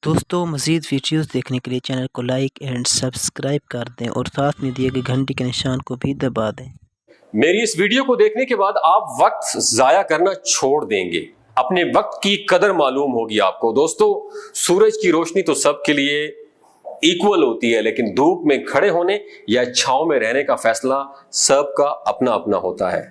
दोस्तों मज़ीद वीडियोस देखने के लिए चैनल को लाइक एंड सब्सक्राइब कर दें और साथ में दिए गए घंटी के निशान को भी दबा दें। मेरी इस वीडियो को देखने के बाद आप वक्त जाया करना छोड़ देंगे, अपने वक्त की कदर मालूम होगी आपको। दोस्तों, सूरज की रोशनी तो सबके लिए इक्वल होती है, लेकिन धूप में खड़े होने या छांव में रहने का फैसला सबका अपना अपना होता है।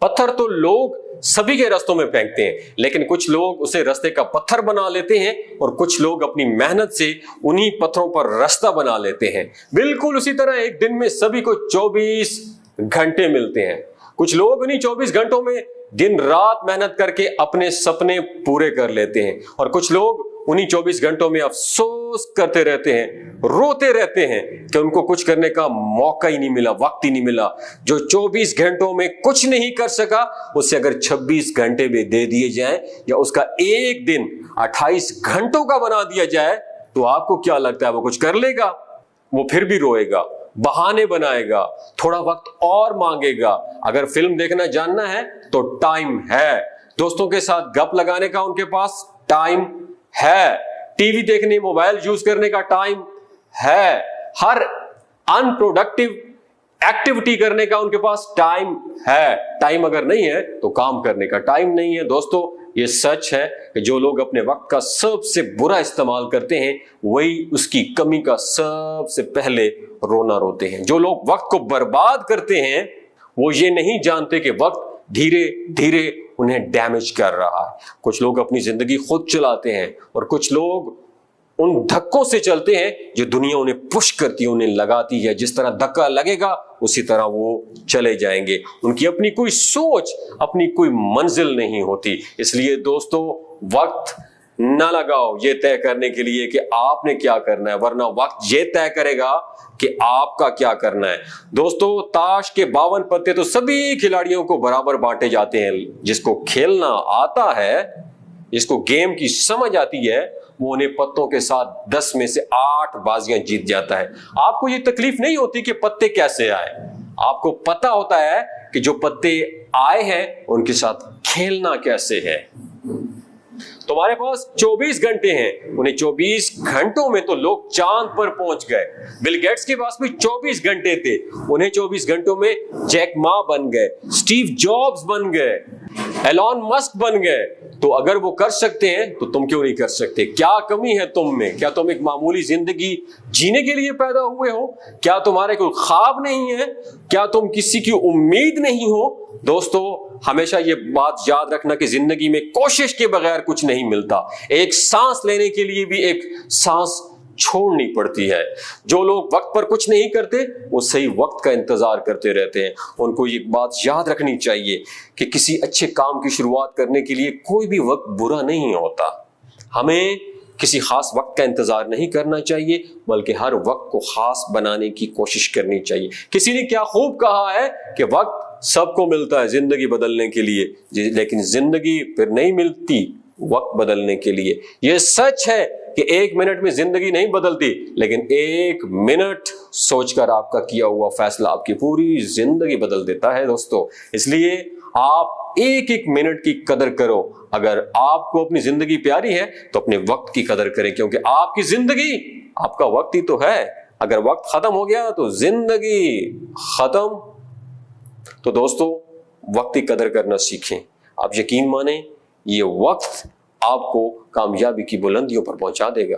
पत्थर तो लोग सभी के रास्तों में फेंकते हैं, लेकिन कुछ लोग उसे रास्ते का पत्थर बना लेते हैं और कुछ लोग अपनी मेहनत से उन्हीं पत्थरों पर रास्ता बना लेते हैं। बिल्कुल उसी तरह एक दिन में सभी को 24 घंटे मिलते हैं। कुछ लोग उन्हीं 24 घंटों में दिन रात मेहनत करके अपने सपने पूरे कर लेते हैं और कुछ लोग उन्हीं 24 घंटों में अफसोस करते रहते हैं, रोते रहते हैं कि उनको कुछ करने का मौका ही नहीं मिला, वक्त ही नहीं मिला। जो 24 घंटों में कुछ नहीं कर सका, उसे अगर 26 घंटे भी दे दिए जाएं या उसका एक दिन 28 घंटों का बना दिया जाए, तो आपको क्या लगता है वो कुछ कर लेगा? वो फिर भी रोएगा, बहाने बनाएगा, थोड़ा वक्त और मांगेगा। अगर फिल्म देखना जानना है तो टाइम है, दोस्तों के साथ गप लगाने का उनके पास टाइम है, टीवी देखने, मोबाइल यूज करने का टाइम है, हर अनप्रोडक्टिव एक्टिविटी करने का उनके पास टाइम है। टाइम अगर नहीं है तो काम करने का टाइम नहीं है। दोस्तों, ये सच है कि जो लोग अपने वक्त का सबसे बुरा इस्तेमाल करते हैं, वही उसकी कमी का सबसे पहले रोना रोते हैं। जो लोग वक्त को बर्बाद करते हैं, वो ये नहीं जानते कि वक्त धीरे धीरे उन्हें डैमेज कर रहा है। कुछ लोग अपनी जिंदगी खुद चलाते हैं और कुछ लोग उन धक्कों से चलते हैं जो दुनिया उन्हें पुश करती है, उन्हें लगाती है। जिस तरह धक्का लगेगा उसी तरह वो चले जाएंगे। उनकी अपनी कोई सोच, अपनी कोई मंजिल नहीं होती। इसलिए दोस्तों, वक्त ना लगाओ ये तय करने के लिए कि आपने क्या करना है, वरना वक्त ये तय करेगा कि आपका क्या करना है। दोस्तों, ताश के 52 पत्ते तो सभी खिलाड़ियों को बराबर बांटे जाते हैं। जिसको खेलना आता है, जिसको गेम की समझ आती है, वो उन्हें पत्तों के साथ 10 में से 8 बाजियां जीत जाता है। आपको ये तकलीफ नहीं होती कि पत्ते कैसे आए, आपको पता होता है कि जो पत्ते आए हैं उनके साथ खेलना कैसे है। तुम्हारे पास 24 घंटे हैं, उन्हें 24 घंटों में तो लोग चांद पर पहुंच गए। बिल गेट्स के पास भी 24 घंटे थे, उन्हें 24 घंटों में जैक मा बन गए, स्टीव जॉब्स बन गए, एलॉन मस्क बन गए। तो अगर वो कर सकते हैं तो तुम क्यों नहीं कर सकते? क्या कमी है तुम में? क्या तुम एक मामूली जिंदगी जीने के लिए पैदा हुए हो? क्या तुम्हारे कोई ख्वाब नहीं है? क्या तुम किसी की उम्मीद नहीं हो? दोस्तों, हमेशा ये बात याद रखना कि जिंदगी में कोशिश के बगैर कुछ नहीं मिलता। एक सांस लेने के लिए भी एक सांस छोड़नी पड़ती है। जो लोग वक्त पर कुछ नहीं करते, वो सही वक्त का इंतजार करते रहते हैं। उनको ये बात याद रखनी चाहिए कि किसी अच्छे काम की शुरुआत करने के लिए कोई भी वक्त बुरा नहीं होता। हमें किसी खास वक्त का इंतजार नहीं करना चाहिए, बल्कि हर वक्त को खास बनाने की कोशिश करनी चाहिए। किसी ने क्या खूब कहा है कि वक्त सबको मिलता है जिंदगी बदलने के लिए, लेकिन जिंदगी फिर नहीं मिलती वक्त बदलने के लिए। यह सच है कि 1 मिनट में जिंदगी नहीं बदलती, लेकिन 1 मिनट सोचकर आपका किया हुआ फैसला आपकी पूरी जिंदगी बदल देता है। दोस्तों, इसलिए आप एक एक मिनट की कदर करो। अगर आपको अपनी जिंदगी प्यारी है तो अपने वक्त की कदर करें, क्योंकि आपकी जिंदगी आपका वक्त ही तो है। अगर वक्त खत्म हो गया तो जिंदगी खत्म। तो दोस्तों, वक्त की कदर करना सीखें। आप यकीन माने, ये वक्त आपको कामयाबी की बुलंदियों पर पहुंचा देगा।